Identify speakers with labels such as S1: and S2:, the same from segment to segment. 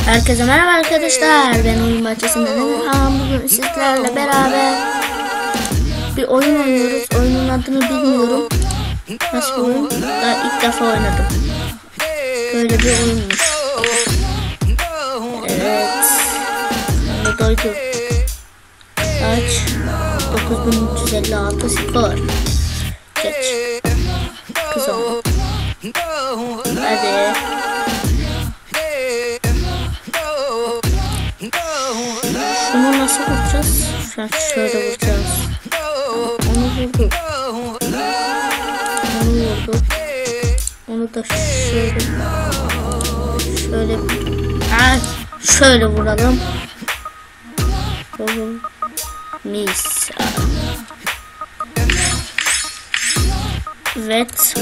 S1: Herkese merhaba arkadaşlar. Ben oyun bahçesinden bugün sizlerle beraber bir oyun oynuyoruz. Oyunun adını bilmiyorum. Nasıl bir oyun? Daha ilk defa oynadım. Böyle bir oyunmuş. Evet. Şimdi doydu. Kaç? 9356 skor. Geç. Kızım. Hadi. Şunu nasıl vuracağız? Şöyle vuracağız. Onu vurduk. Onu vurduk. Onu da şöyle vuralım. Mis. Evet.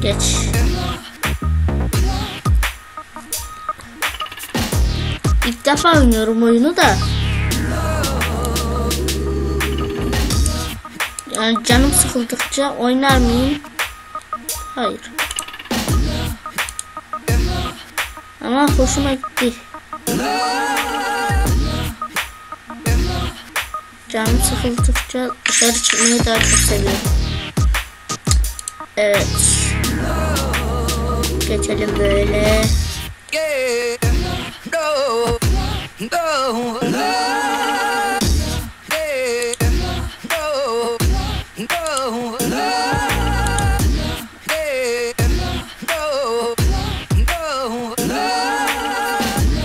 S1: Geç. İlk defa oynuyorum oyunu da. Yani canım sıkıldıkça oynar mıyım? Hayır. Ama hoşuma gitti. Canım sıkıldıkça dışarı çıkmayı daha çok seviyorum. Evet. Geçelim böyle.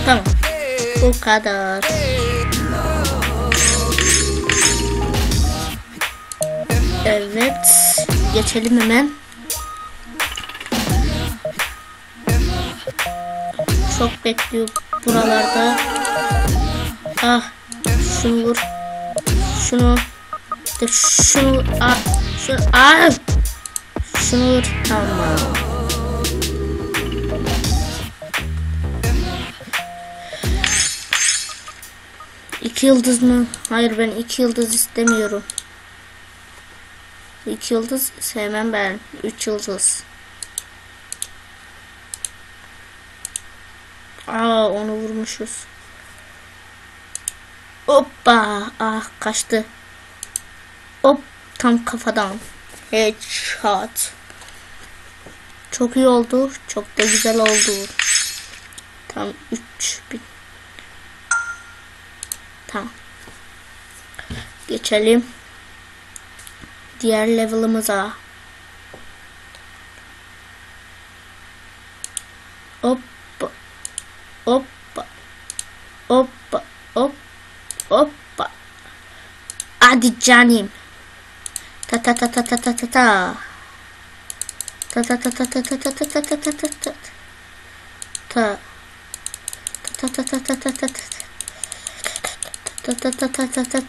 S1: Tamam. Bu kadar. Evet. Geçelim hemen. Çok bekliyor buralarda. Ah, şunu vur. Şunu şunu şunu vur. Tamam. İki yıldız mı? Hayır, ben 2 yıldız istemiyorum. 2 yıldız sevmem ben. 3 yıldız. Onu vurmuşuz. Hoppa. Ah, kaçtı. Hop, tam kafadan. Headshot. Çok iyi oldu. Çok da güzel oldu. Tam 3000. Tamam. Geçelim diğer level'ımıza. Hoppa. Hoppa. Hoppa. Hop. Hoppa. Hadi canım. Ta ta ta ta ta ta ta ta. Ta ta ta ta ta ta ta ta ta ta ta ta ta. Ta ta ta ta ta ta ta ta. Ta ta ta ta ta ta.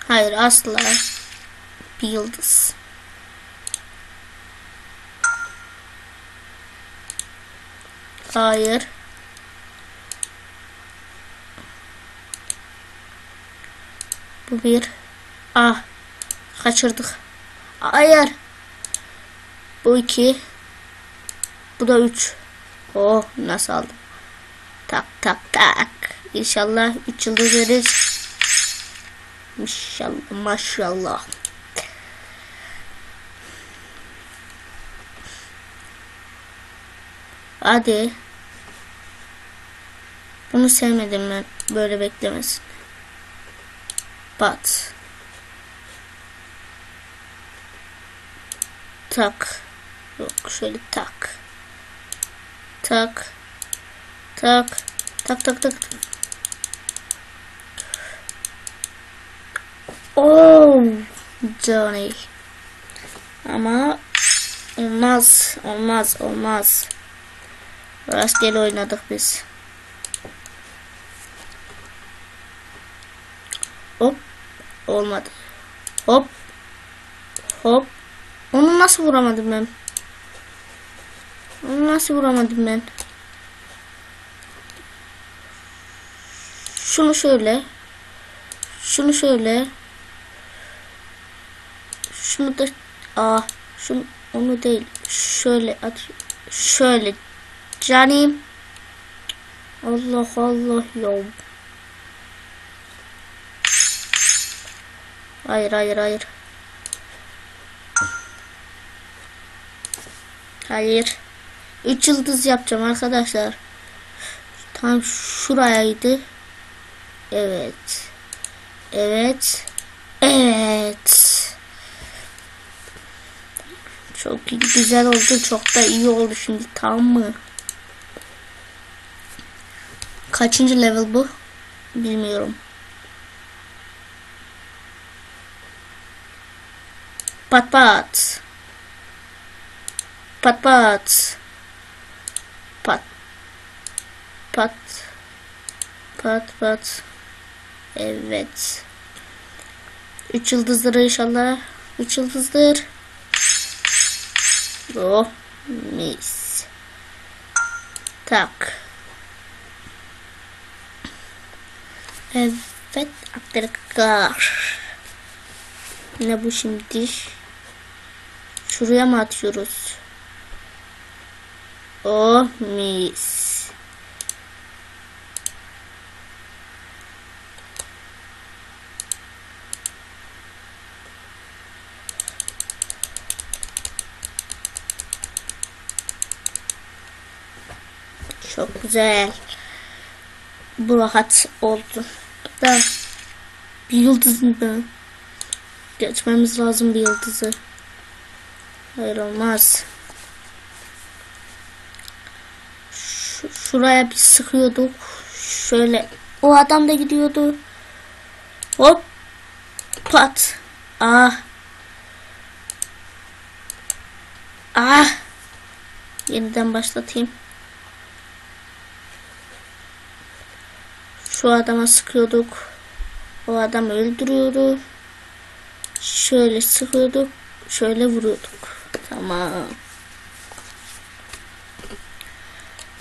S1: Hayır, asla. Bir yıldız. Hayır. Bu bir. Ah. Kaçırdık. Hayır. Bu 2. Bu da 3. Oh, nasıl aldım? Tak tak tak. İnşallah 3 yıldız veririz. İnşallah, maşallah. Hadi. Bunu sevmedim ben. Böyle beklemesin. Bat. Tak. Yok, şöyle tak. Tak. Tak. Tak tak tak. Oh, Johnny. Ama olmaz, olmaz, olmaz. Rastgele oynadık biz. Hop, olmadı. Hop, hop. Onu nasıl vuramadım ben? Onu nasıl vuramadım ben? Şunu şöyle. Şunu şöyle. Şunu da şunu, onu değil. Şöyle at. Şöyle canım. Allah Allah ya. Hayır hayır hayır. Hayır. 3 yıldız yapacağım arkadaşlar. Tam şurayaydı. Evet. Evet. Evet. Çok güzel oldu. Çok da iyi oldu şimdi. Tamam mı? Kaçıncı level bu? Bilmiyorum. Pat pat. Pat pat. Pat. Pat. Pat pat. Evet. 3 yıldızdır inşallah. 3 yıldızdır. Oh mis. Tak. Evet arkadaşlar. Ne bu şimdi? Şuraya mı atıyoruz? Oh mis. Çok güzel. Bu rahat oldu. Da bir yıldızını da geçmemiz lazım, bir yıldızı. Hayır olmaz. Şuraya bir sıkıyorduk. Şöyle o adam da gidiyordu. Hop pat. Ah. Ah. Yeniden başlatayım. Şu adama sıkıyorduk. O adam öldürüyordu. Şöyle sıkıyorduk. Şöyle vuruyorduk. Tamam.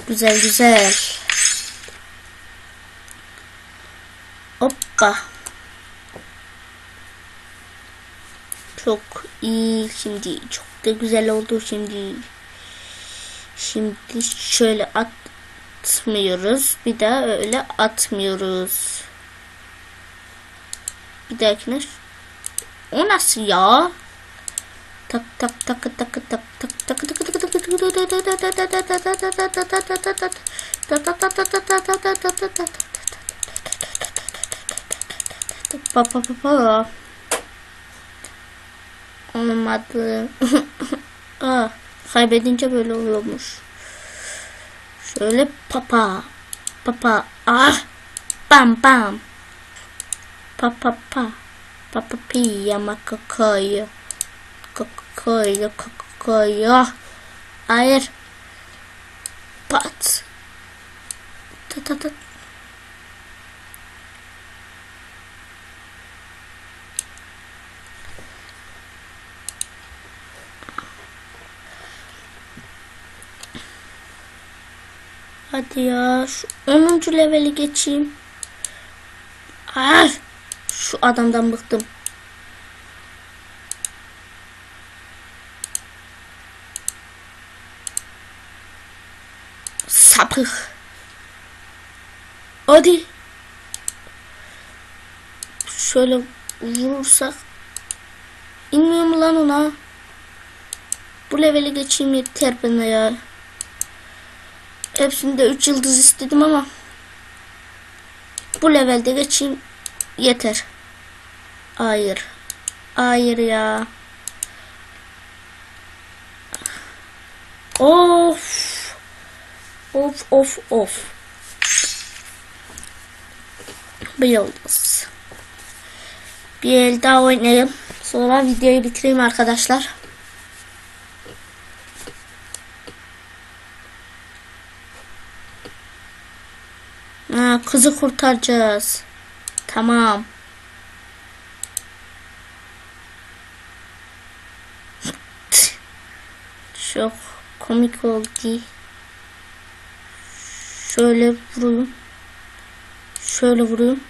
S1: Güzel güzel. Hoppa. Çok iyi şimdi. Çok da güzel oldu şimdi. Şimdi şöyle atmıyoruz. Bir daha öyle atmıyoruz. Bir dahakine. O nasıl ya? Tak tak tak tak tak tak tak tak tak. Olmadı. Ah, kaybedince böyle oluyormuş. Şöyle papa. Papa. Ah. Bam bam. Papa pa. Papa pia makakoyo. Kokoyo kokoyo. Hayır. Pat. Ta ta ta. Hadi ya, şu 10. leveli geçeyim. Ah, şu adamdan bıktım. Sapık. Hadi. Şöyle vurursak. İnmiyor mu lan ona? Bu leveli geçeyim yeter bana ya. Hepsinde 3 yıldız istedim ama bu levelde geçeyim yeter. Hayır. Hayır ya. Of. Of of of. Bir yıldız. Bir el daha oynayayım. Sonra videoyu bitireyim arkadaşlar. Ha, kızı kurtaracağız. Tamam. Çok komik oldu. Şöyle vurayım. Şöyle vurayım.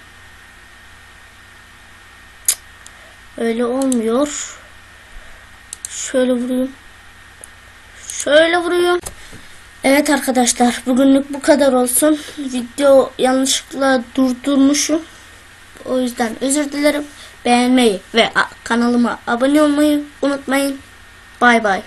S1: Öyle olmuyor. Şöyle vurayım. Şöyle vuruyorum. Evet arkadaşlar, bugünlük bu kadar olsun. Video yanlışlıkla durdurmuşum. O yüzden özür dilerim. Beğenmeyi ve kanalıma abone olmayı unutmayın. Bay bay.